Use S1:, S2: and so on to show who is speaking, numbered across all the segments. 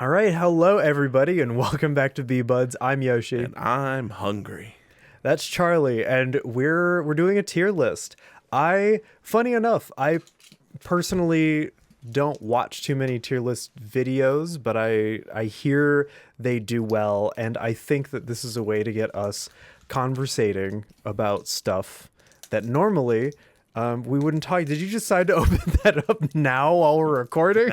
S1: All right, hello everybody, and welcome back to Bee Buds. I'm Yoshi.
S2: And I'm hungry.
S1: That's Charlie, and we're doing a tier list. Funny enough, I personally don't watch too many tier list videos, but I hear they do well, and I think that this is a way to get us conversating about stuff that normally we wouldn't talk. Did you decide to open that up now while we're recording?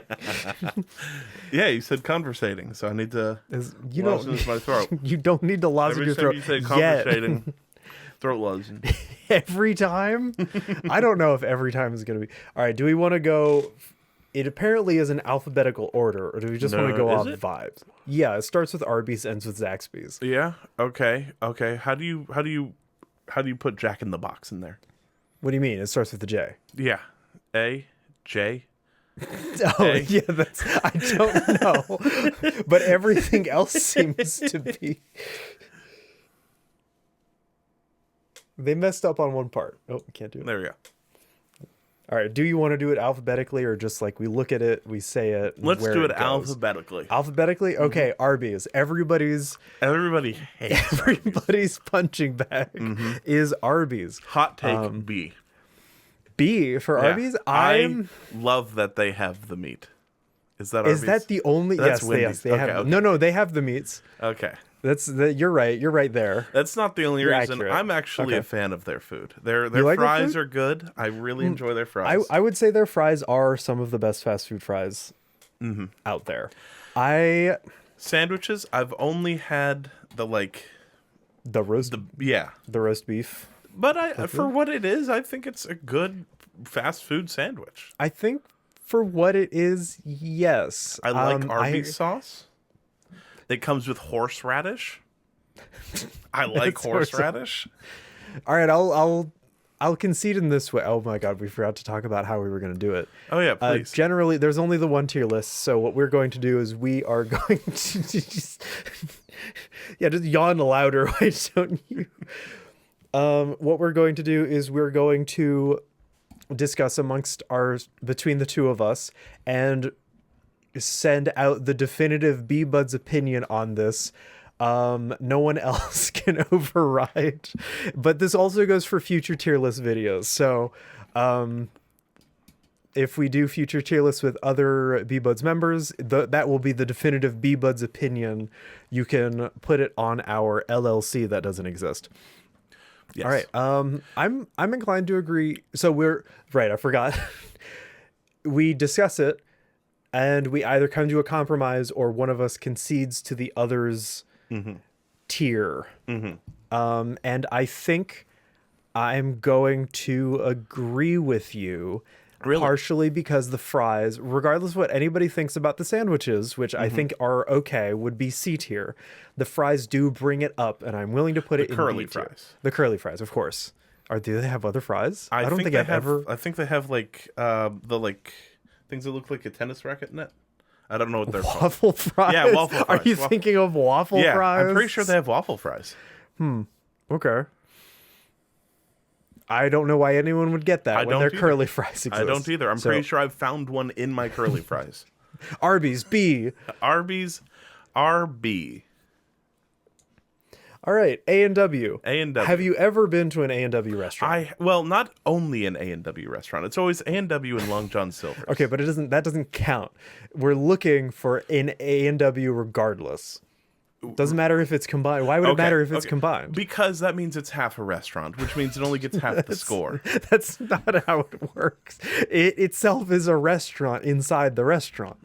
S2: Yeah, you said conversating, so I need to lozenge my throat.
S1: You don't need to lozenge your throat.
S2: Every time you say
S1: yet.
S2: conversating, throat lozenge.
S1: Every time? I don't know if every time is going to be. All right, do we want to go... It apparently is an alphabetical order, or do we just want to go off vibes? Yeah, it starts with Arby's, ends with Zaxby's.
S2: Yeah. Okay. How do you put Jack in the Box in there?
S1: What do you mean? It starts with the J.
S2: Yeah. A, J.
S1: Oh, yeah, I don't know. But everything else seems to be... They messed up on one part. Oh, we can't do it.
S2: There we go.
S1: All right, do you want to do it alphabetically or just like we look at it, we say it?
S2: Let's do it
S1: goes?
S2: alphabetically.
S1: Alphabetically? Okay, Arby's.
S2: Everybody hates
S1: Everybody's punching bag is Arby's.
S2: Hot take B.
S1: B for Arby's?
S2: I love that they have the meat. Is that Arby's?
S1: Is that the only...
S2: That's
S1: yes, they have...
S2: Okay.
S1: No, they have the meats.
S2: Okay.
S1: You're right. You're right there.
S2: That's not the only reason.
S1: Accurate.
S2: I'm actually a fan of their food. Their
S1: like
S2: fries are good. I really enjoy their fries.
S1: I would say their fries are some of the best fast food fries out there.
S2: Sandwiches, I've only had the
S1: roast beef.
S2: But for what it is, I think it's a good fast food sandwich.
S1: I think for what it is, yes.
S2: I like Arby's sauce. It comes with horseradish. I like horseradish.
S1: All right, I'll concede in this way. Oh my God, we forgot to talk about how we were going to do it.
S2: Oh yeah, please.
S1: Generally, there's only the one tier list, so what we're going to do is we are going to just yawn louder. Why don't you? What we're going to do is we're going to discuss between the two of us and send out the definitive Bee Buds opinion on this. No one else can override, but this also goes for future tier list videos. So if we do future tier lists with other Bee Buds members, that will be the definitive Bee Buds opinion. You can put it on our LLC that doesn't exist. Yes. All right. I'm inclined to agree. So we're right. I forgot. We discuss it, and we either come to a compromise or one of us concedes to the other's tier. And I think I'm going to agree with you.
S2: Really?
S1: Partially because the fries, regardless of what anybody thinks about the sandwiches, which I think are okay, would be C tier. The fries do bring it up, and I'm willing to put it in
S2: curly
S1: B tier.
S2: fries.
S1: The curly fries, of course. Do they have other fries? I don't think I've ever.
S2: I think they have things that look like a tennis racket net. I don't know what they're
S1: waffle
S2: called.
S1: Fries.
S2: Yeah, waffle fries.
S1: Are you thinking of waffle fries?
S2: I'm pretty sure they have waffle fries.
S1: Okay. I don't know why anyone would get that when their curly fries exist.
S2: I don't either. I'm pretty sure I've found one in my curly fries.
S1: Arby's, B.
S2: Arby's, RB.
S1: All right, A&W.
S2: A&W.
S1: Have you ever been to an A&W restaurant?
S2: Not only an A&W restaurant. It's always A&W and Long John Silver's.
S1: Okay, but that doesn't count. We're looking for an A&W regardless. Doesn't matter if it's combined. Why would it matter if it's combined?
S2: Because that means it's half a restaurant, which means it only gets half the score.
S1: That's not how it works. It itself is a restaurant inside the restaurant.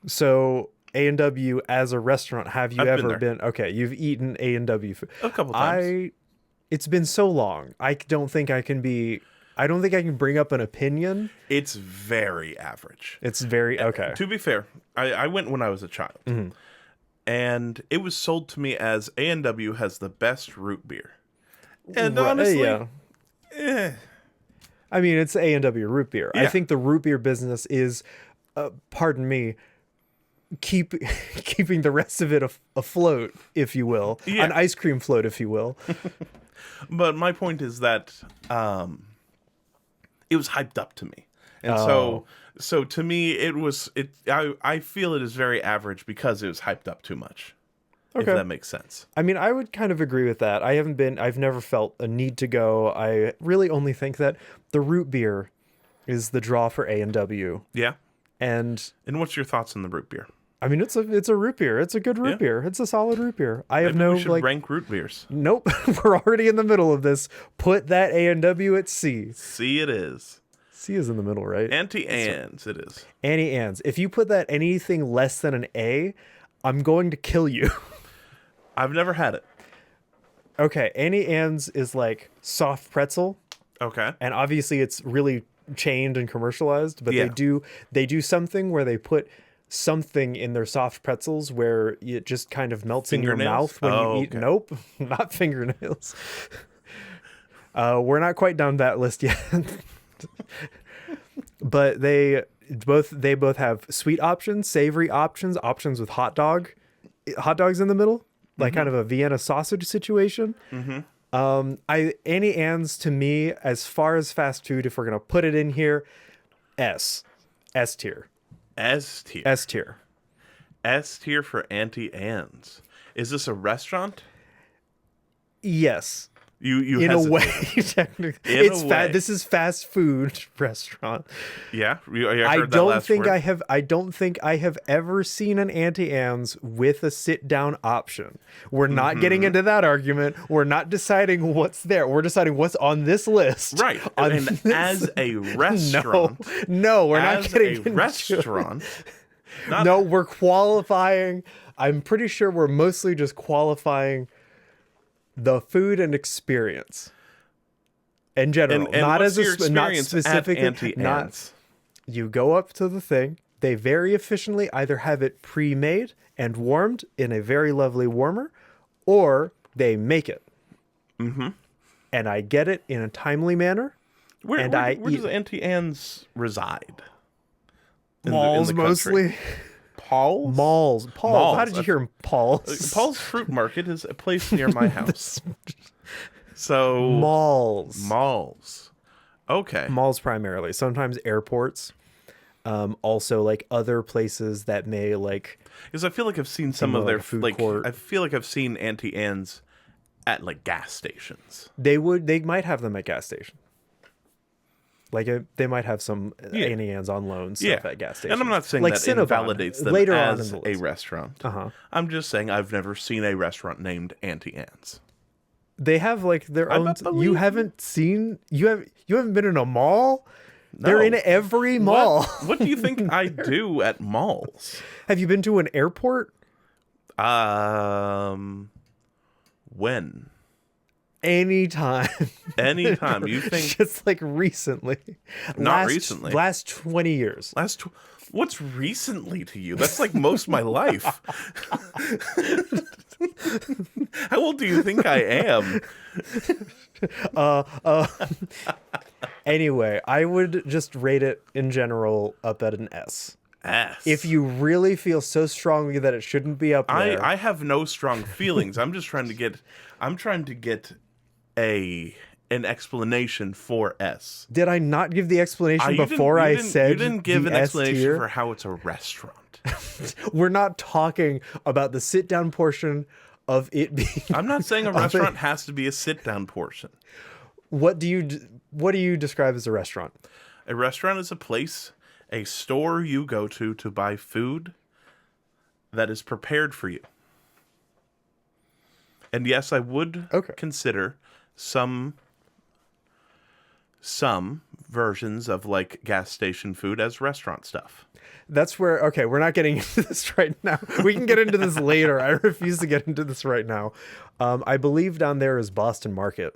S1: So A&W as a restaurant, have you ever been? Okay, you've eaten A&W food.
S2: A couple times.
S1: It's been so long. I don't think I can bring up an opinion.
S2: It's very average.
S1: It's very, okay.
S2: To be fair, I went when I was a child. And it was sold to me as A&W has the best root beer. And honestly,
S1: I mean, it's A&W root beer.
S2: Yeah.
S1: I think the root beer business is, pardon me, keeping the rest of it afloat, if you will. An ice cream float, if you will.
S2: But my point is that it was hyped up to me. And so to me, I feel it is very average because it was hyped up too much.
S1: Okay.
S2: If that makes sense.
S1: I mean, I would kind of agree with that. I've never felt a need to go. I really only think that the root beer is the draw for A&W.
S2: Yeah.
S1: And
S2: what's your thoughts on the root beer?
S1: I mean, it's a root beer. It's a good root beer. It's a solid root beer. I have
S2: Maybe we should rank root beers.
S1: Nope. We're already in the middle of this. Put that A&W at C.
S2: C it is.
S1: C is in the middle, right?
S2: Auntie Anne's it is.
S1: Annie Ann's. If you put that anything less than an A, I'm going to kill you.
S2: I've never had it.
S1: Okay, Annie Ann's is like soft pretzel.
S2: Okay.
S1: And obviously it's really chained and commercialized, but they do something where they put something in their soft pretzels where it just kind of melts in your mouth when you eat.
S2: Okay.
S1: Nope, not fingernails. We're not quite down that list yet. But they both have sweet options, savory options, options with hot dogs in the middle, like kind of a Vienna sausage situation. Annie Ann's to me, as far as fast food, if we're gonna put it in here, S tier.
S2: S tier.
S1: S tier.
S2: S tier for Auntie Anne's. Is this a restaurant?
S1: Yes.
S2: You
S1: in
S2: hesitate.
S1: a way, technically, this is fast food restaurant.
S2: Yeah,
S1: I don't think I have ever seen an Auntie Anne's with a sit down option. We're not getting into that argument. We're not deciding what's there. We're deciding what's on this list.
S2: Right. And as a restaurant,
S1: no, we're not getting
S2: into a restaurant.
S1: No, we're qualifying. I'm pretty sure we're mostly just qualifying the food and experience in general,
S2: and
S1: not
S2: what's
S1: as
S2: your
S1: not
S2: experience
S1: specifically.
S2: at Auntie Anne's?
S1: You go up to the thing. They very efficiently either have it pre-made and warmed in a very lovely warmer, or they make it. And I get it in a timely manner.
S2: Where does Auntie Anne's reside?
S1: Malls
S2: in the country?
S1: mostly.
S2: Paul's?
S1: Malls. How did you hear Paul's?
S2: Paul's Fruit Market is a place near my house. So malls. Okay.
S1: Malls primarily. Sometimes airports. Also like other places that may like.
S2: Because I feel like I've seen some of their
S1: food court.
S2: I feel like I've seen Auntie Anne's at like gas stations.
S1: They might have them at gas stations. Like they might have some Annie Ann's on loan stuff at gas stations.
S2: And I'm not saying
S1: like
S2: that
S1: Cinnabon,
S2: invalidates them
S1: later
S2: as
S1: on in the
S2: a
S1: list.
S2: restaurant. I'm just saying I've never seen a restaurant named Auntie Anne's.
S1: They have like their own. You haven't seen. You haven't been in a mall.
S2: No.
S1: They're in every mall.
S2: What do you think I do at malls?
S1: Have you been to an airport?
S2: When?
S1: Anytime.
S2: Anytime. You think?
S1: Just like recently.
S2: Recently.
S1: Last 20 years.
S2: What's recently to you? That's like most of my life. How old do you think I am?
S1: Anyway, I would just rate it in general up at an S.
S2: S.
S1: If you really feel so strongly that it shouldn't be up there.
S2: I have no strong feelings. I'm trying to get an explanation for S.
S1: Did I not give the explanation before I said
S2: you didn't give an explanation
S1: tier?
S2: for how it's a restaurant.
S1: We're not talking about the sit down portion of it being.
S2: I'm not saying a restaurant has to be a sit down portion.
S1: What do you describe as a restaurant?
S2: A restaurant is a place, a store you go to buy food that is prepared for you. And yes, I would consider some versions of like gas station food as restaurant stuff.
S1: That's where, we're not getting into this right now. We can get into this later. I refuse to get into this right now. I believe down there is Boston Market.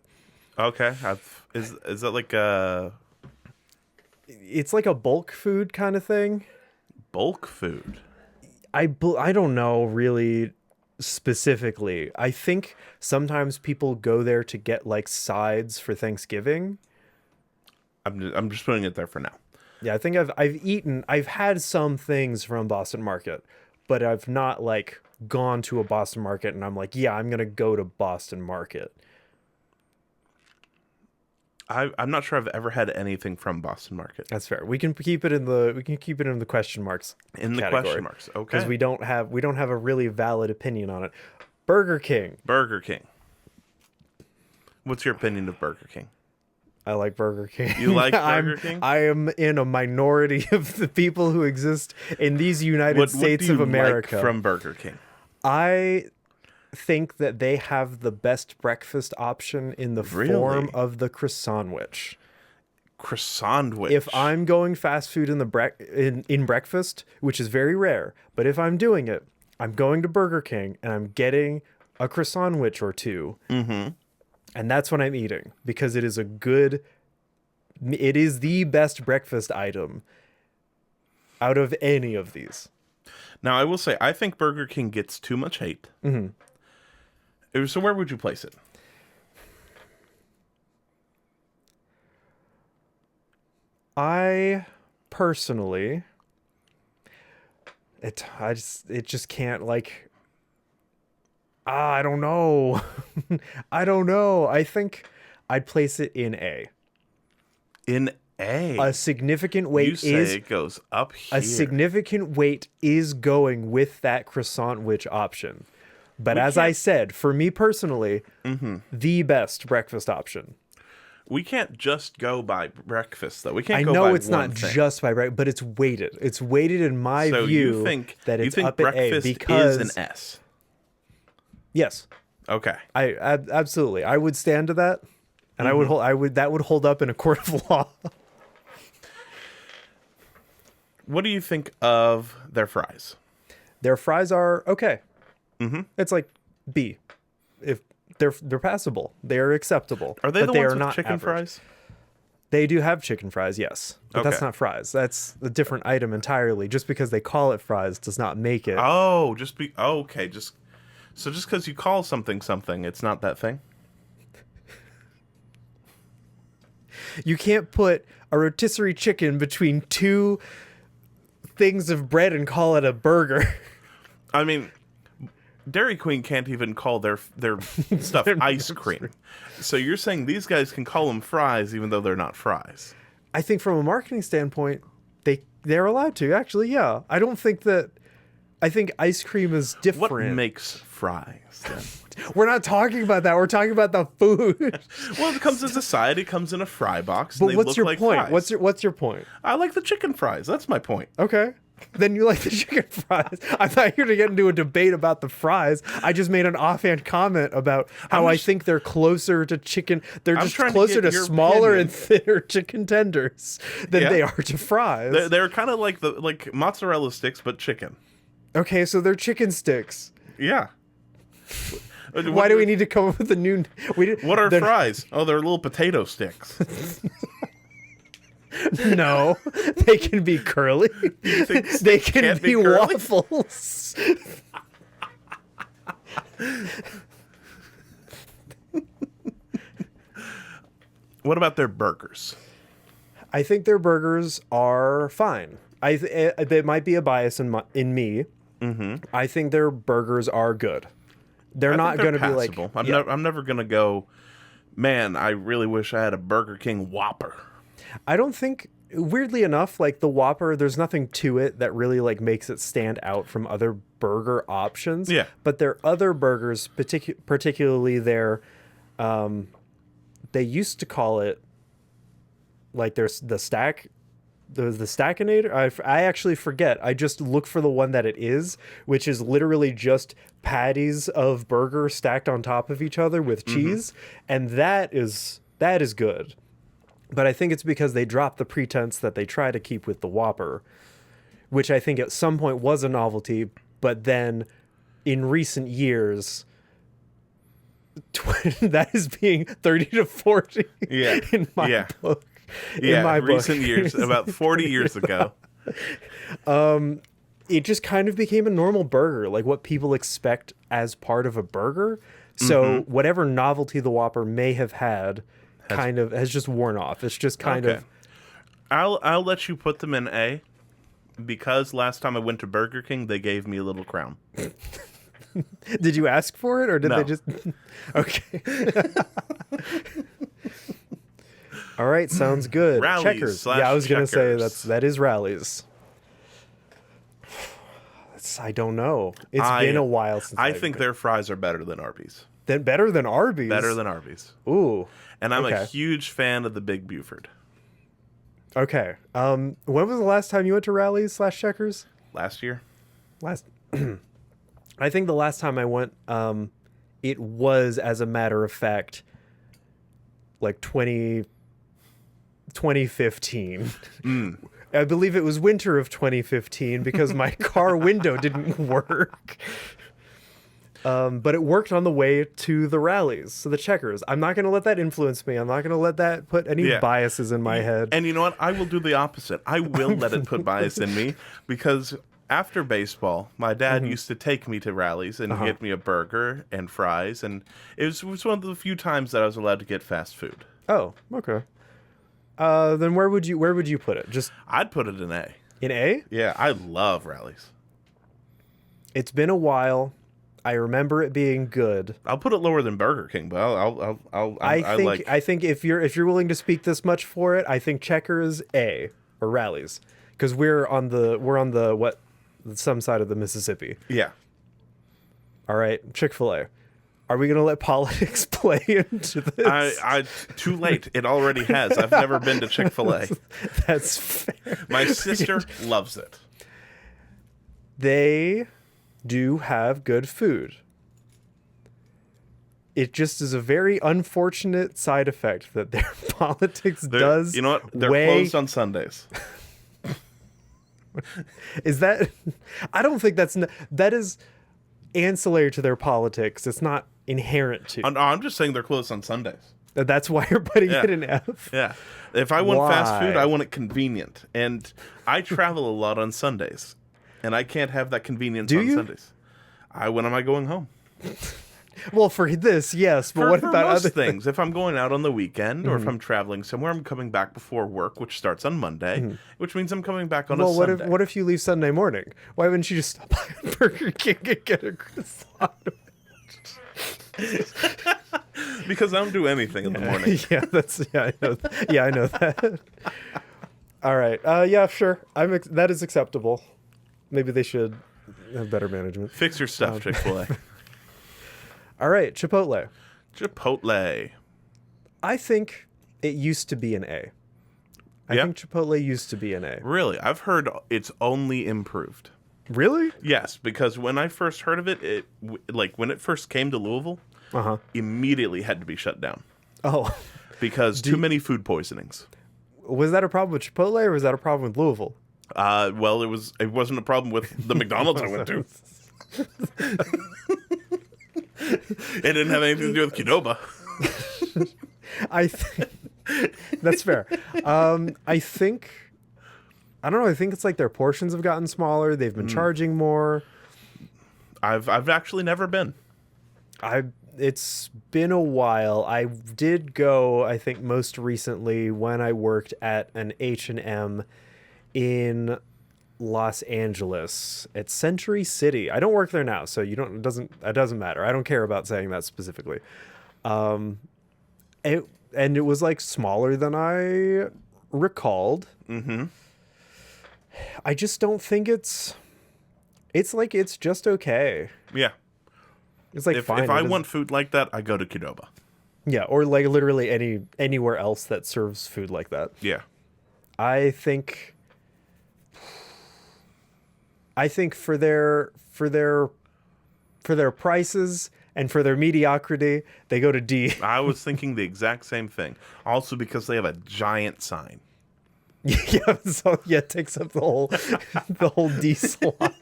S2: Okay. Is that like a...
S1: It's like a bulk food kind of thing.
S2: Bulk food?
S1: I don't know really specifically. I think sometimes people go there to get like sides for Thanksgiving.
S2: I'm just putting it there for now.
S1: Yeah, I think I've had some things from Boston Market, but I've not like gone to a Boston Market and I'm like, yeah, I'm going to go to Boston Market.
S2: I'm not sure I've ever had anything from Boston Market.
S1: That's fair. We can keep it in the question marks
S2: In the
S1: category,
S2: question marks, okay.
S1: because we don't have a really valid opinion on it. Burger King.
S2: Burger King. What's your opinion of Burger King?
S1: I like Burger King.
S2: You like Burger King?
S1: I am in a minority of the people who exist in these United States of America.
S2: Like from Burger King?
S1: I think that they have the best breakfast option in the form of the croissantwich.
S2: Croissantwich.
S1: If I'm going fast food in breakfast, which is very rare, but if I'm doing it, I'm going to Burger King and I'm getting a croissantwich or two. Mm-hmm. And that's what I'm eating, because it is the best breakfast item out of any of these.
S2: Now, I will say, I think Burger King gets too much hate. Mm-hmm. So where would you place it?
S1: I personally, it just can't, like, I don't know. I don't know. I think I'd place it in A.
S2: In A?
S1: A significant weight
S2: you say it goes up here.
S1: A significant weight is going with that croissantwich option. But as I said, for me personally, the best breakfast option.
S2: We can't just go by breakfast, though. We can't
S1: I
S2: go
S1: know
S2: by
S1: it's not
S2: thing.
S1: just by breakfast, but it's weighted. It's weighted in my
S2: so
S1: view
S2: you think,
S1: that it's up at A
S2: breakfast
S1: because
S2: is an S.
S1: Yes.
S2: Okay.
S1: I absolutely. I would stand to that, and that would hold up in a court of law.
S2: What do you think of their fries?
S1: Their fries are okay. Mm-hmm. It's like B. If they're passable, they're acceptable.
S2: Are they
S1: but
S2: the
S1: they
S2: ones
S1: are
S2: with
S1: not
S2: chicken
S1: average.
S2: fries?
S1: They do have chicken fries, yes, but that's not fries. That's a different item entirely. Just because they call it fries does not make it.
S2: Oh, okay. Just because you call something, it's not that thing.
S1: You can't put a rotisserie chicken between two things of bread and call it a burger.
S2: I mean, Dairy Queen can't even call their stuff ice cream. So you're saying these guys can call them fries even though they're not fries?
S1: I think from a marketing standpoint, they're allowed to, actually, yeah. I think ice cream is different.
S2: What makes fries then?
S1: We're not talking about that. We're talking about the food.
S2: Well, it comes as a side. It comes in a fry box.
S1: But
S2: and they
S1: what's
S2: look
S1: your
S2: like
S1: point?
S2: Fries.
S1: What's your point?
S2: I like the chicken fries. That's my point.
S1: Okay. Then you like the chicken fries. I'm not here to get into a debate about the fries. I just made an offhand comment about how I think they're closer to chicken. They're just closer to smaller and thinner chicken tenders than they are to fries.
S2: They're kind of like mozzarella sticks, but chicken.
S1: Okay, so they're chicken sticks.
S2: Yeah.
S1: Why do we need to come up with a new...
S2: What are fries? Oh, they're little potato sticks.
S1: No, they can be curly. They can be waffles.
S2: What about their burgers?
S1: I think their burgers are fine. There might be a bias in me. Mm-hmm. I think their burgers are good. They're not going to be like...
S2: I'm never going to go, man, I really wish I had a Burger King Whopper.
S1: I don't think, weirdly enough, like the Whopper, there's nothing to it that really like makes it stand out from other burger options.
S2: Yeah.
S1: But their other burgers, particularly their, they used to call it like there's the stack. The Stackinator? I actually forget. I just look for the one that it is, which is literally just patties of burger stacked on top of each other with cheese, and that is good. But I think it's because they dropped the pretense that they try to keep with the Whopper, which I think at some point was a novelty, but then in recent years that is being 30 to 40 in my book.
S2: Yeah, in my recent years, about 40 years ago.
S1: It just kind of became a normal burger, like what people expect as part of a burger. So whatever novelty the Whopper may have had has just worn off. It's just kind of...
S2: I'll let you put them in A, because last time I went to Burger King, they gave me a little crown.
S1: Did you ask for it, or did
S2: No.
S1: they just... Okay. All right, sounds good.
S2: Rallies
S1: Checkers.
S2: slash
S1: Yeah, I was gonna say
S2: Checkers.
S1: that is Rallies. I don't know. It's been a while since
S2: I think their fries are better than Arby's.
S1: then better than Arby's.
S2: Better than Arby's.
S1: Ooh.
S2: And I'm a
S1: Okay.
S2: huge fan of the Big Buford.
S1: Okay. When was the last time you went to Rallies slash Checkers?
S2: Last year?
S1: Last. I think the last time I went, it was, as a matter of fact, like 2015. I believe it was winter of 2015 because my car window didn't work. But it worked on the way to the Rallies, so the Checkers. I'm not going to let that influence me. I'm not going to let that put any biases in my head.
S2: And you know what? I will do the opposite. I will let it put bias in me because after baseball, my dad used to take me to Rallies and get me a burger and fries, and it was one of the few times that I was allowed to get fast food.
S1: Oh, okay. Then where would you put it? Just
S2: I'd put it in A.
S1: in A?
S2: Yeah, I love Rallies.
S1: It's been a while. I remember it being good.
S2: I'll put it lower than Burger King, but
S1: I think if you're willing to speak this much for it, I think Checkers A or Rallies, because we're on the some side of the Mississippi.
S2: Yeah.
S1: All right, Chick-fil-A. Are we gonna let politics play into this?
S2: Too late. It already has. I've never been to Chick-fil-A.
S1: That's fair.
S2: My sister loves it.
S1: They do have good food. It just is a very unfortunate side effect that their politics does.
S2: You know what? They're closed on Sundays.
S1: Is that? I don't think that is ancillary to their politics. It's not inherent to.
S2: I'm just saying they're closed on Sundays.
S1: That's why you're putting it in F.
S2: Yeah. If I want fast food,
S1: Why?
S2: I want it convenient. And I travel a lot on Sundays. And I can't have that convenience on Sundays. When am I going home?
S1: Well, for this, yes, but what
S2: For
S1: about
S2: most
S1: other
S2: things? If I'm going out on the weekend or if I'm traveling somewhere, I'm coming back before work, which starts on Monday, which means I'm coming back on a Sunday.
S1: What if you leave Sunday morning? Why wouldn't you just stop by Burger King and get a croissant?
S2: Because I don't do anything in the morning.
S1: I know that. All right. Yeah, sure. That is acceptable. Maybe they should have better management.
S2: Fix your stuff, Chick-fil-A.
S1: All right, Chipotle.
S2: Chipotle.
S1: I think it used to be an A. I think Chipotle used to be an A.
S2: Really? I've heard it's only improved.
S1: Really?
S2: Yes, because when I first heard of it, when it first came to Louisville, immediately had to be shut down.
S1: Oh.
S2: Because too many food poisonings.
S1: Was that a problem with Chipotle or was that a problem with Louisville?
S2: Well, it wasn't a problem with the McDonald's I went to. It didn't have anything to do with Qdoba.
S1: That's fair. I don't know. I think it's like their portions have gotten smaller. They've been charging more.
S2: I've actually never been.
S1: It's been a while. I did go, I think most recently when I worked at an H&M in Los Angeles at Century City. I don't work there now, so it doesn't matter. I don't care about saying that specifically. It was like smaller than I recalled. Mm-hmm. I just don't think it's just okay.
S2: Yeah.
S1: It's like fine.
S2: If I want food like that, I go to Qdoba.
S1: Yeah, or like literally anywhere else that serves food like that.
S2: Yeah.
S1: I think for their prices and for their mediocrity, they go to D.
S2: I was thinking the exact same thing. Also because they have a giant sign.
S1: It takes up the whole D slot.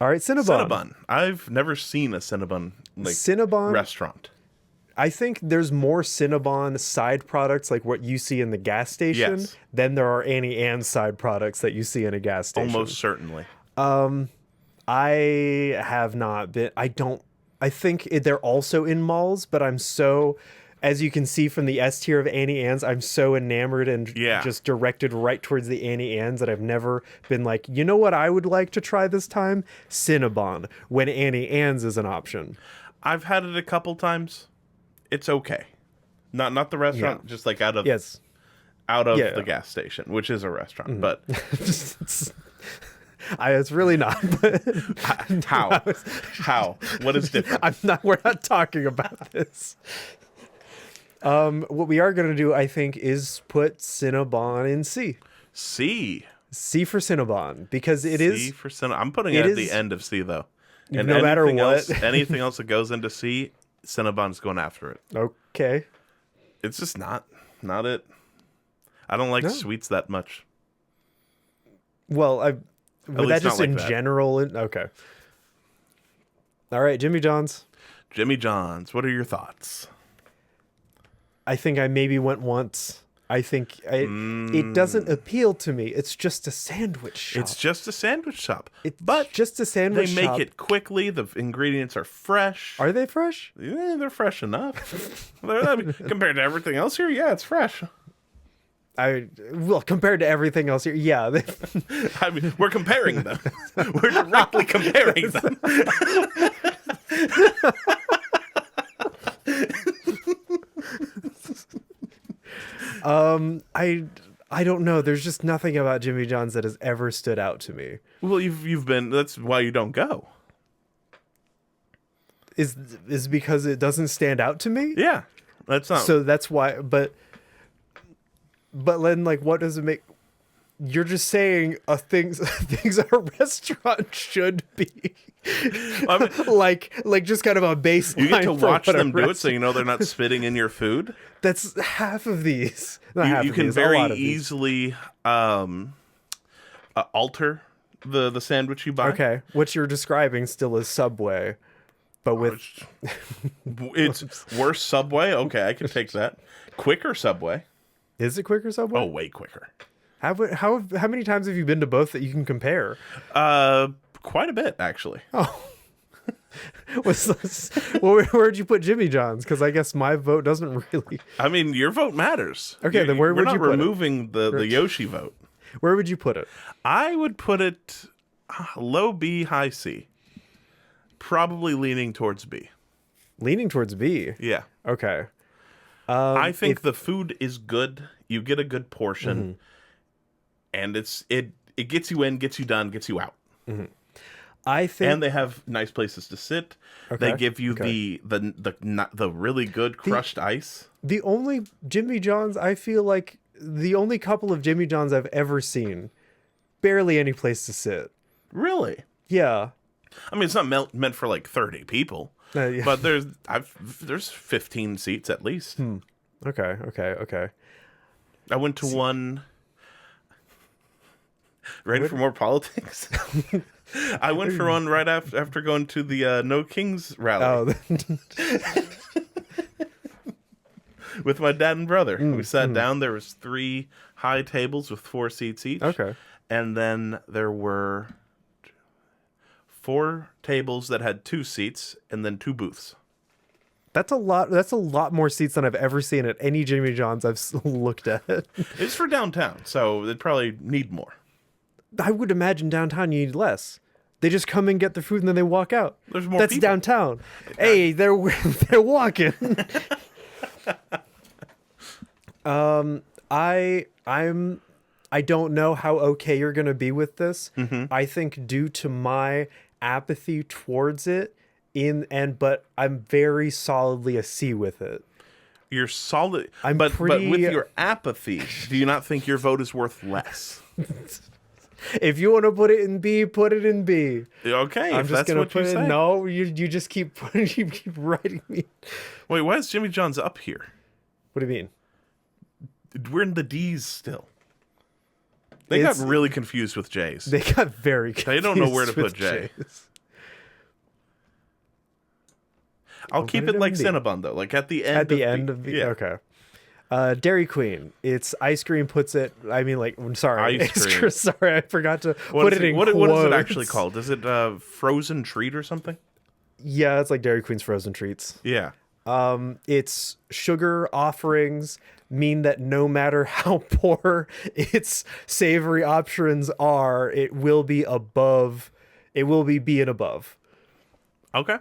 S1: All right, Cinnabon.
S2: Cinnabon. I've never seen a Cinnabon
S1: Cinnabon
S2: restaurant.
S1: I think there's more Cinnabon side products like what you see in the gas station than there are Annie Ann's side products that you see in a gas station.
S2: Almost certainly.
S1: I have not been. I think they're also in malls, but I'm so, as you can see from the S tier of Annie Ann's, I'm so enamored and just directed right towards the Annie Ann's that I've never been like, you know what I would like to try this time? Cinnabon, when Annie Ann's is an option.
S2: I've had it a couple times. It's okay. Not the restaurant, just like out of
S1: Yes.
S2: the gas station, which is a restaurant. But
S1: It's really not. But
S2: how? What is different?
S1: We're not talking about this. What we are going to do, I think, is put Cinnabon in C. C for Cinnabon, because it is.
S2: C for Cinnabon. I'm putting it at the end of C, though. And
S1: no matter what.
S2: Anything else that goes into C, Cinnabon's going after it.
S1: Okay.
S2: It's just not it. I don't like sweets that much.
S1: Well, but that just in
S2: that.
S1: general. Okay. All right, Jimmy John's.
S2: Jimmy John's. What are your thoughts?
S1: I think I maybe went once. I think it doesn't appeal to me. It's just a sandwich shop.
S2: It's just a sandwich shop.
S1: But just a sandwich shop.
S2: They make it quickly. The ingredients are fresh.
S1: Are they fresh?
S2: Yeah, they're fresh enough. Compared to everything else here, yeah, it's fresh.
S1: Compared to everything else here, yeah.
S2: I mean, we're comparing them. We're directly comparing them.
S1: I don't know. There's just nothing about Jimmy John's that has ever stood out to me.
S2: Well, you've been. That's why you don't go.
S1: Is because it doesn't stand out to me?
S2: Yeah, that's not.
S1: So that's why. But then, like, what does it make? You're just saying things a restaurant should be. I mean, like just kind of a baseline.
S2: You get to watch them do it, so you know they're not spitting in your food.
S1: That's half of these.
S2: You can very easily alter the sandwich you buy.
S1: Okay, what you're describing still is Subway, but with
S2: it's worse Subway. Okay, I can take that. Quicker Subway.
S1: Is it quicker Subway?
S2: Oh, way quicker.
S1: How many times have you been to both that you can compare?
S2: Quite a bit, actually.
S1: Oh. Where'd you put Jimmy John's? Because I guess my vote doesn't really.
S2: I mean, your vote matters.
S1: Okay, then where would you put it?
S2: We're not removing the Yoshi vote.
S1: Where would you put it?
S2: I would put it low B, high C. Probably leaning towards B.
S1: Leaning towards B?
S2: Yeah.
S1: Okay.
S2: I think the food is good. You get a good portion. And it gets you in, gets you done, gets you out.
S1: I think,
S2: and they have nice places to sit. Okay. They give you the really good crushed ice.
S1: The only Jimmy John's, I feel like the only couple of Jimmy John's I've ever seen, barely any place to sit.
S2: Really?
S1: Yeah.
S2: I mean, it's not meant for like 30 people,
S1: yeah.
S2: But there's 15 seats at least.
S1: Okay.
S2: I went to one. Ready for more politics? I went for one right after going to the No Kings rally. With my dad and brother. We sat down. There was 3 high tables with 4 seats each.
S1: Okay.
S2: And then there were 4 tables that had 2 seats and then 2 booths.
S1: That's a lot. That's a lot more seats than I've ever seen at any Jimmy John's I've looked at.
S2: It's for downtown, so they'd probably need more.
S1: I would imagine downtown you need less. They just come and get their food and then they walk out.
S2: There's more.
S1: That's
S2: people.
S1: Downtown. Hey, they're walking. I don't know how okay you're gonna be with this. I think due to my apathy towards it, but I'm very solidly a C with it.
S2: You're solid, but with your apathy, do you not think your vote is worth less?
S1: If you want to put it in B, put it in B.
S2: Okay,
S1: I'm just gonna put it. No, you just keep writing me.
S2: Wait, why is Jimmy John's up here?
S1: What do you mean?
S2: We're in the D's still. They got really confused with J's.
S1: They got very confused.
S2: They don't know where to put J. I'll keep it like Cinnabon though, like at the end.
S1: At the end of the
S2: yeah.
S1: Okay. Dairy Queen. It's ice cream. Puts it. I mean, like, I'm sorry.
S2: Ice cream.
S1: Sorry, I forgot to put it in quotes.
S2: What is it actually called? Is it frozen treat or something?
S1: Yeah, it's like Dairy Queen's frozen treats.
S2: Yeah.
S1: Its sugar offerings mean that no matter how poor its savory options are, it will be above. It will be B and above.
S2: Okay.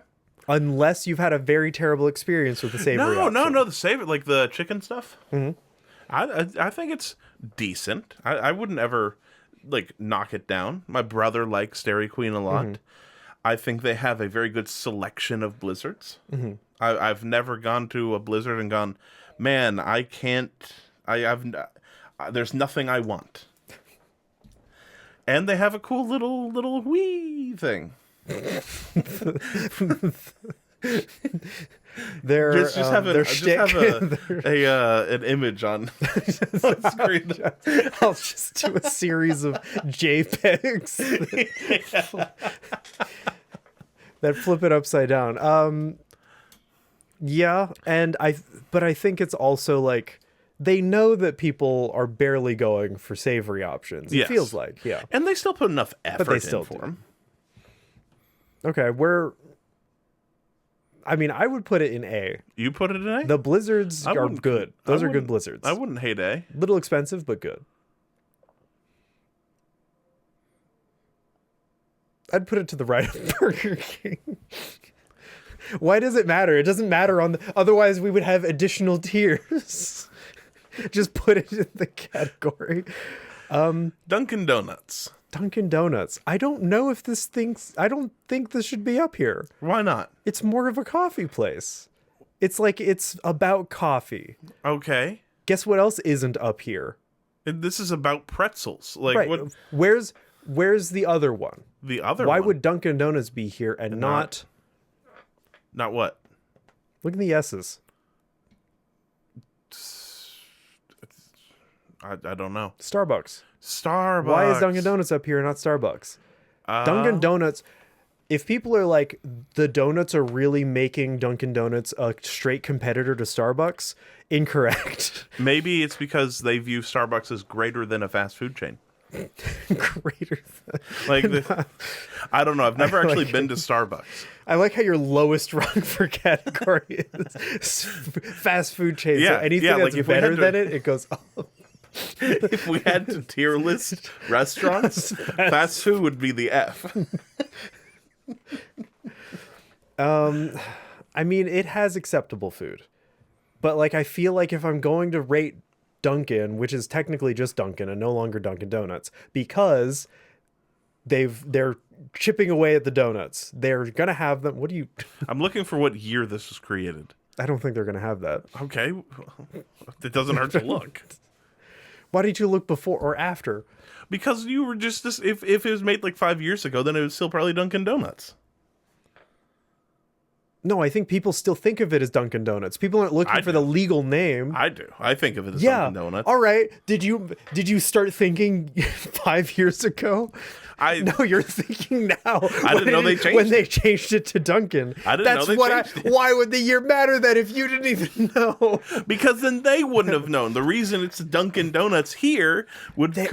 S1: Unless you've had a very terrible experience with the savory option.
S2: No. The savory, like the chicken stuff. Mm-hmm. I think it's decent. I wouldn't ever like knock it down. My brother likes Dairy Queen a lot. Mm-hmm. I think they have a very good selection of blizzards. Mm-hmm. I've never gone to a blizzard and gone, man, I can't. There's nothing I want. And they have a cool little wee thing. Just have an image on screen.
S1: I'll just do a series of JPEGs that flip it upside down. Yeah, but I think it's also like they know that people are barely going for savory options. It feels like, yeah.
S2: And they still put enough effort in for them.
S1: Okay, I would put it in A.
S2: You put it in A?
S1: The blizzards are good. Those are good blizzards.
S2: I wouldn't hate A.
S1: Little expensive, but good. I'd put it to the right of Burger King. Why does it matter? It doesn't matter otherwise we would have additional tiers. Just put it in the category.
S2: Dunkin' Donuts.
S1: Dunkin' Donuts. I don't know if I don't think this should be up here.
S2: Why not?
S1: It's more of a coffee place. It's like it's about coffee.
S2: Okay.
S1: Guess what else isn't up here?
S2: This is about pretzels. Like
S1: right.
S2: What?
S1: Where's the other one?
S2: The other
S1: Why
S2: one?
S1: would Dunkin' Donuts be here and not
S2: Not what?
S1: Look at the S's.
S2: I don't know.
S1: Starbucks.
S2: Why
S1: is Dunkin' Donuts up here and not Starbucks? Dunkin' Donuts, if people are like, the donuts are really making Dunkin' Donuts a straight competitor to Starbucks, incorrect.
S2: Maybe it's because they view Starbucks as greater than a fast food chain.
S1: Greater than...
S2: Like, I don't know. I've never actually been to Starbucks.
S1: I like how your lowest rung for category is fast food chain.
S2: Yeah,
S1: so anything that's better than it goes up.
S2: If we had to tier list restaurants, fast food would be the F.
S1: It has acceptable food. But like I feel like if I'm going to rate Dunkin', which is technically just Dunkin' and no longer Dunkin' Donuts, because they're chipping away at the donuts. They're going to have them.
S2: I'm looking for what year this was created.
S1: I don't think they're going to have that.
S2: Okay. It doesn't hurt to look.
S1: Why did you look before or after?
S2: Because you were just this. If it was made like 5 years ago, then it was still probably Dunkin' Donuts.
S1: No, I think people still think of it as Dunkin' Donuts. People aren't looking for the legal name.
S2: I do. I think of it as Dunkin' Donuts.
S1: All right. Did you start thinking 5 years ago? No, you're thinking now.
S2: I didn't know they changed it.
S1: When they changed it to Dunkin'.
S2: I didn't know they changed it.
S1: Why would the year matter then if you didn't even know?
S2: Because then they wouldn't have known. The reason it's Dunkin' Donuts here
S1: they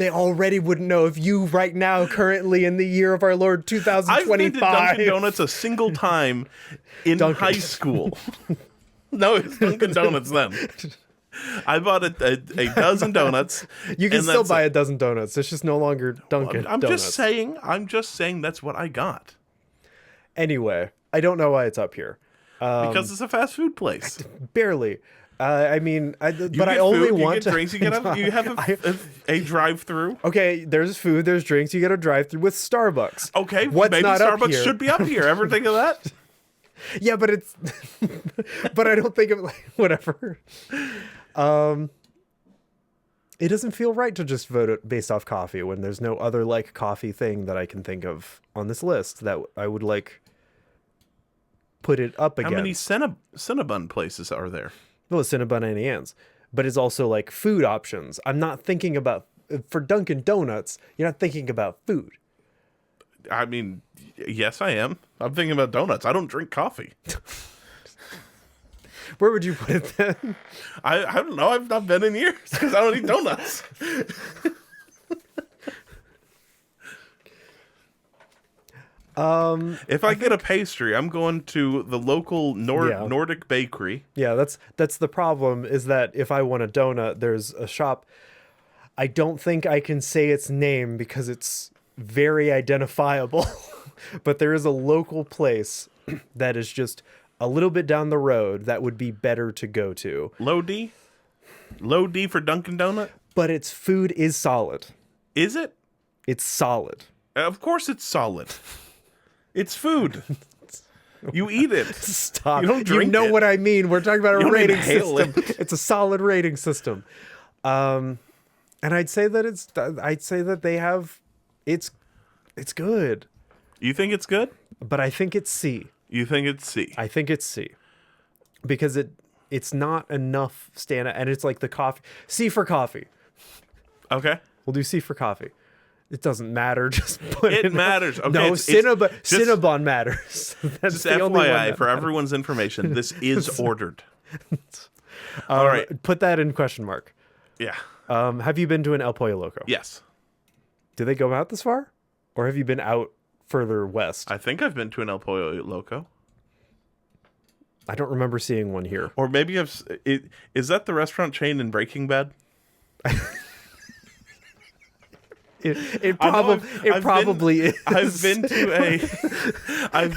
S1: already wouldn't know if you right now, currently in the year of our Lord 2025.
S2: I've been to Dunkin' Donuts a single time in high school. No, it's Dunkin' Donuts then. I bought a dozen donuts.
S1: You can still buy a dozen donuts. It's just no longer Dunkin' Donuts.
S2: I'm just saying that's what I got.
S1: Anyway, I don't know why it's up here.
S2: Because it's a fast food place.
S1: Barely. I only want to...
S2: Drinks, you have a drive-through.
S1: Okay, there's food, there's drinks. You get a drive-through with Starbucks.
S2: Okay, maybe Starbucks should be up here. Ever think of that?
S1: Yeah, but it's... but I don't think of whatever. It doesn't feel right to just vote it based off coffee when there's no other coffee thing that I can think of on this list that I would put it up against.
S2: How many Cinnabon places are there?
S1: Well, Cinnabon and Anne's, but it's also food options. I'm not thinking about, for Dunkin' Donuts, you're not thinking about food.
S2: I mean, yes, I am. I'm thinking about donuts. I don't drink coffee.
S1: Where would you put it then?
S2: I don't know. I've not been in years because I don't eat donuts. If I get a pastry, I'm going to the local Nordic bakery.
S1: Yeah, that's the problem, is that if I want a donut, there's a shop. I don't think I can say its name because it's very identifiable. But there is a local place that is just a little bit down the road that would be better to go to.
S2: Low D? Low D for Dunkin' Donut?
S1: But its food is solid.
S2: Is it?
S1: It's solid.
S2: Of course it's solid. It's food. You eat it.
S1: Stop.
S2: You don't drink
S1: know
S2: it.
S1: what I mean. We're talking about a
S2: You don't
S1: rating
S2: inhale
S1: system.
S2: it.
S1: It's a solid rating system. And I'd say that they have it's good.
S2: You think it's good?
S1: But I think it's C.
S2: You think it's C?
S1: I think it's C. Because it's not enough stand out, and it's like the coffee. C for coffee.
S2: Okay.
S1: We'll do C for coffee. It doesn't matter. Just put
S2: It
S1: in
S2: matters. Okay,
S1: no,
S2: it's
S1: Cinnabon matters. That's
S2: just
S1: the only one
S2: FYI,
S1: that
S2: for everyone's information, this is ordered. All right.
S1: Put that in question mark.
S2: Yeah.
S1: Have you been to an El Pollo Loco?
S2: Yes.
S1: Do they go out this far? Or have you been out further west?
S2: I think I've been to an El Pollo Loco.
S1: I don't remember seeing one here.
S2: Or maybe is that the restaurant chain in Breaking Bad?
S1: It probably is.
S2: I've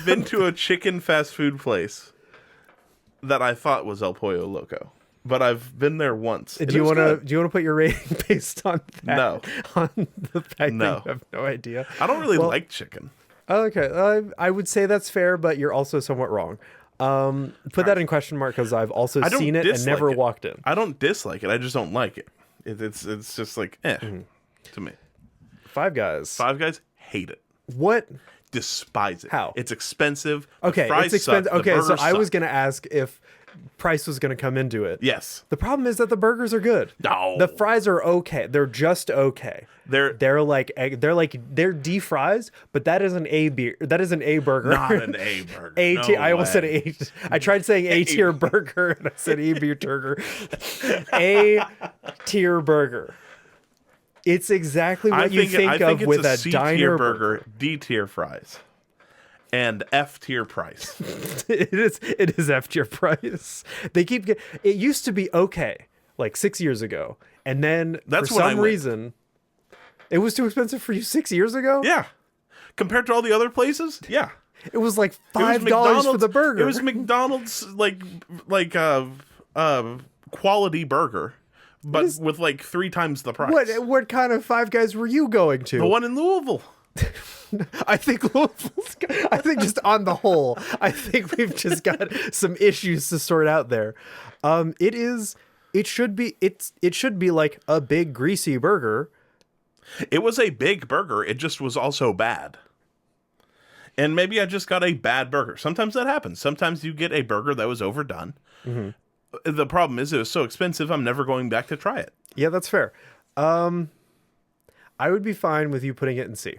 S2: been to a chicken fast food place that I thought was El Pollo Loco, but I've been there once.
S1: Do you want to put your rating based on that?
S2: No.
S1: On the fact
S2: No.
S1: that you have no idea.
S2: I don't really like chicken.
S1: Okay, I would say that's fair, but you're also somewhat wrong. Put that in question mark because I've also seen it and never walked in.
S2: I don't dislike it. I just don't like it. It's just like to me.
S1: Five Guys.
S2: Five Guys hate it.
S1: What?
S2: Despise it.
S1: How?
S2: It's expensive. The
S1: Okay,
S2: fries
S1: it's expensive.
S2: suck, the
S1: Okay, so
S2: burgers
S1: I was
S2: suck.
S1: gonna ask if price was gonna come into it.
S2: Yes.
S1: The problem is that the burgers are good.
S2: No.
S1: The fries are okay. They're just okay. They're D fries, but that is an A beer. That is an A burger.
S2: Not an A burger.
S1: A
S2: No
S1: tier. I almost said
S2: way.
S1: A. I tried saying A tier burger, and I said A beer burger. A tier burger. It's exactly what you think of with a
S2: C
S1: diner
S2: tier burger, D tier fries, and F tier price.
S1: It is F tier price. They keep it used to be okay like 6 years ago, and then
S2: That's
S1: for
S2: when I
S1: some
S2: went.
S1: reason it was too expensive for you 6 years ago.
S2: Yeah. Compared to all the other places, yeah.
S1: It was like
S2: It was
S1: $5 for the burger.
S2: It was McDonald's like quality burger, but with like 3 times the price.
S1: what kind of Five Guys were you going to?
S2: The one in Louisville.
S1: I think just on the whole, I think we've just got some issues to sort out there. It should be like a big greasy burger.
S2: It was a big burger. It just was also bad. And maybe I just got a bad burger. Sometimes that happens. Sometimes you get a burger that was overdone. Mm-hmm. The problem is it was so expensive, I'm never going back to try it.
S1: Yeah, that's fair. I would be fine with you putting it in C.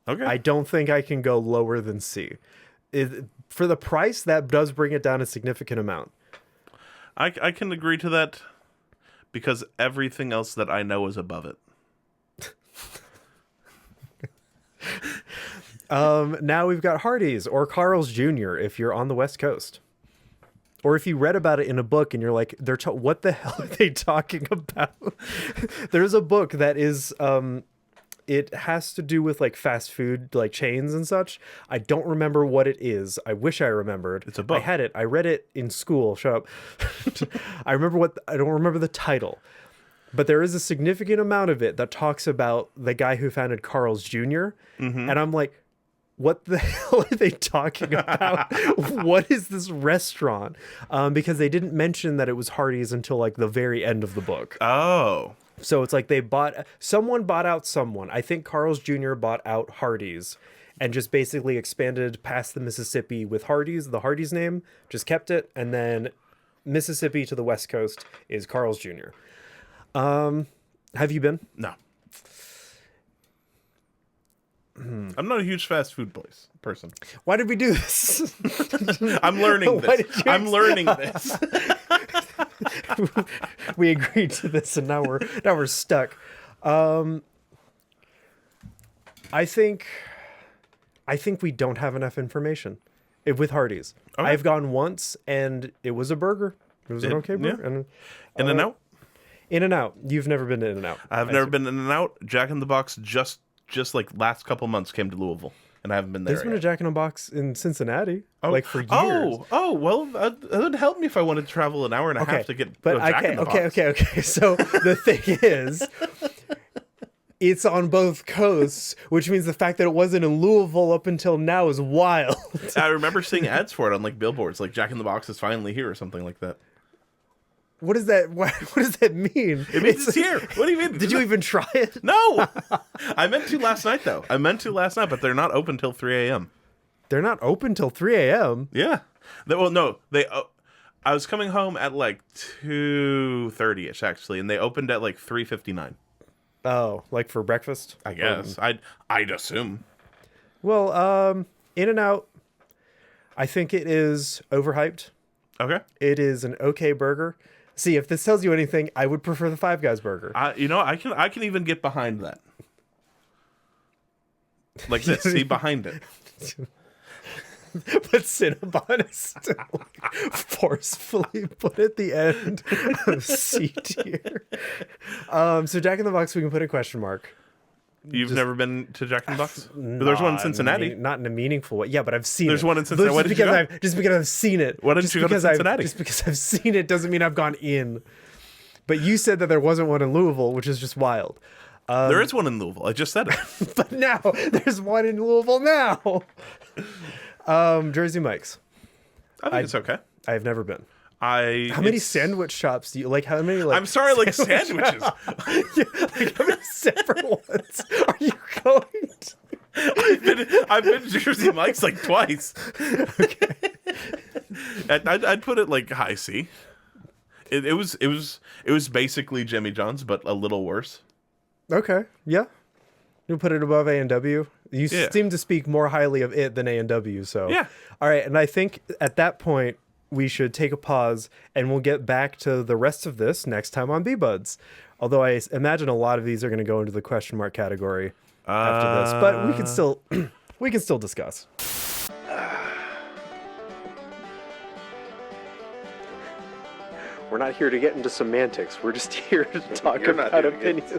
S2: Okay.
S1: I don't think I can go lower than C. For the price, that does bring it down a significant amount.
S2: I can agree to that because everything else that I know is above it.
S1: Now we've got Hardee's or Carl's Jr. if you're on the West Coast. Or if you read about it in a book and you're like, what the hell are they talking about? There's a book that is, it has to do with like fast food, like chains and such. I don't remember what it is. I wish I remembered.
S2: It's a book.
S1: I had it. I read it in school. Shut up. I don't remember the title. But there is a significant amount of it that talks about the guy who founded Carl's Jr. Mm-hmm. And I'm like, what the hell are they talking about? What is this restaurant? Because they didn't mention that it was Hardee's until like the very end of the book.
S2: Oh.
S1: So it's like someone bought out someone. I think Carl's Jr. bought out Hardee's and just basically expanded past the Mississippi with Hardee's, the Hardee's name, just kept it. And then Mississippi to the West Coast is Carl's Jr. Have you been?
S2: No. I'm not a huge fast food person.
S1: Why did we do this?
S2: I'm learning this. I'm learning this.
S1: We agreed to this, and now we're stuck. I think we don't have enough information with Hardee's.
S2: Okay.
S1: I've gone once, and it was a burger. It was an okay burger.
S2: Yeah.
S1: And,
S2: In-N-Out?
S1: In-N-Out. You've never been to In-N-Out.
S2: I've never been In-N-Out. Jack in the Box just like last couple months came to Louisville, and I haven't been there
S1: There's been a
S2: yet.
S1: Jack in the Box in Cincinnati, like for years.
S2: Well, that would help me if I wanted to travel an hour and a half to get a Jack in the Box.
S1: Okay. So the thing is, it's on both coasts, which means the fact that it wasn't in Louisville up until now is wild.
S2: I remember seeing ads for it on like billboards, like Jack in the Box is finally here or something like that.
S1: What does that? What does that mean?
S2: It means it's here. What do you mean?
S1: Did you even try it?
S2: No, I meant to last night though. But they're not open till 3 a.m.
S1: They're not open till 3 a.m.
S2: Yeah. I was coming home at like 2:30ish actually, and they opened at like 3:59.
S1: Oh, like for breakfast?
S2: I guess. I'd assume.
S1: Well, In-N-Out, I think it is overhyped.
S2: Okay.
S1: It is an okay burger. See, if this tells you anything, I would prefer the Five Guys burger.
S2: I can even get behind that. Like this, see behind it.
S1: But Cinnabon is still forcefully put at the end of C tier. So Jack in the Box, we can put a question mark.
S2: You've never been to Jack in the Box? There's one in Cincinnati.
S1: Not in a meaningful way. Yeah, but I've seen it.
S2: There's one in Cincinnati.
S1: Just because I've seen it.
S2: Why didn't you go to Cincinnati?
S1: Just because I've seen it doesn't mean I've gone in. But you said that there wasn't one in Louisville, which is just wild.
S2: There is one in Louisville. I just said it.
S1: But now there's one in Louisville now. Jersey Mike's.
S2: I think it's okay.
S1: I've never been. How many sandwich shops do you like? How many? Like,
S2: I'm sorry, like sandwiches.
S1: Yeah, like how many separate ones are you going to?
S2: I've been to Jersey Mike's like twice.
S1: Okay.
S2: I'd put it like high C. It was basically Jimmy John's, but a little worse.
S1: Okay. Yeah. You'll put it above A&W. You seem to speak more highly of it than A&W. So
S2: yeah.
S1: All right, and I think at that point we should take a pause, and we'll get back to the rest of this next time on B-Buds. Although I imagine a lot of these are going to go into the question mark category after this, but we can still discuss. We're not here to get into semantics. We're just here to talk about opinions.